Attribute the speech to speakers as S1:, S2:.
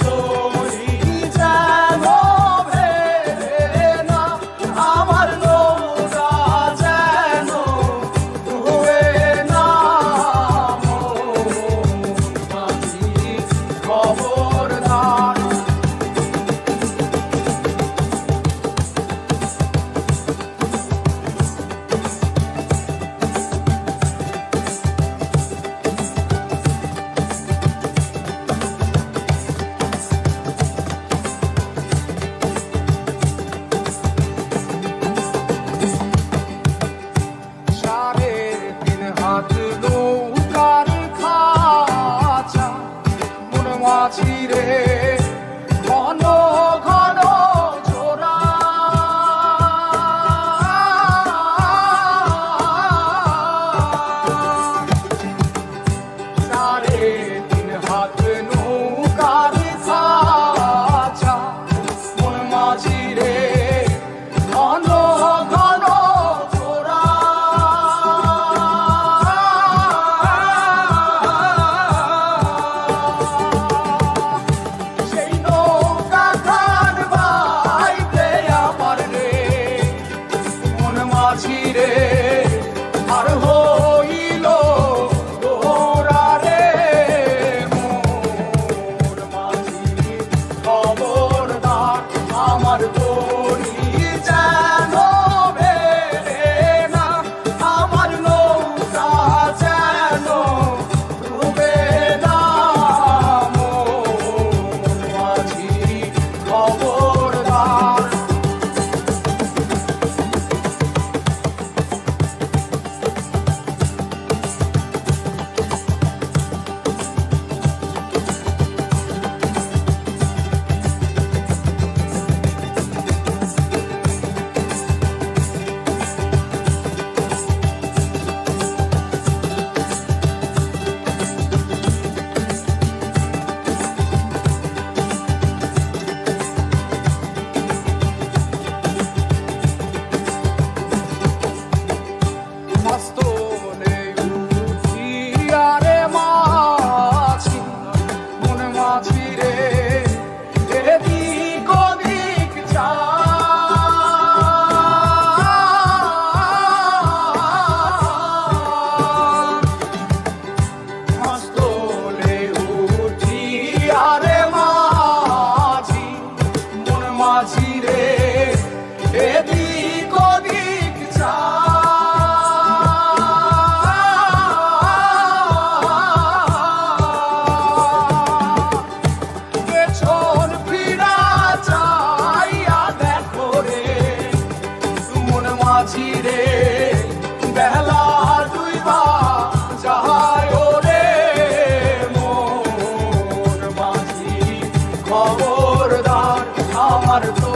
S1: তরি যেন ভেড়ে না, আমার নৌকা যেন ডুবে না। মন মাঝি খবরদার। হাত নৌকার খাঁচা মন মাঝি রে ঘন ঘন জোড়া। সাড়ে তিন হাত নৌকার খাঁচা মন মাঝি রে ঘন ঘন জোড়া। মাঝিরে আর হইল তোরা রে মোর মাঝি খবরদার। আমার তরি যেন ভেড়ে না, আমার নৌকা যেন ডুবে না। মোর মাঝি খবরদার। মাঝিরে এদিক ওদিক চা। পেছন ফিরা চাইয়া দেখো রে মন মাঝিরে বেলা ডুইবা যায় রে। মন মাঝি খবরদার। আমার তো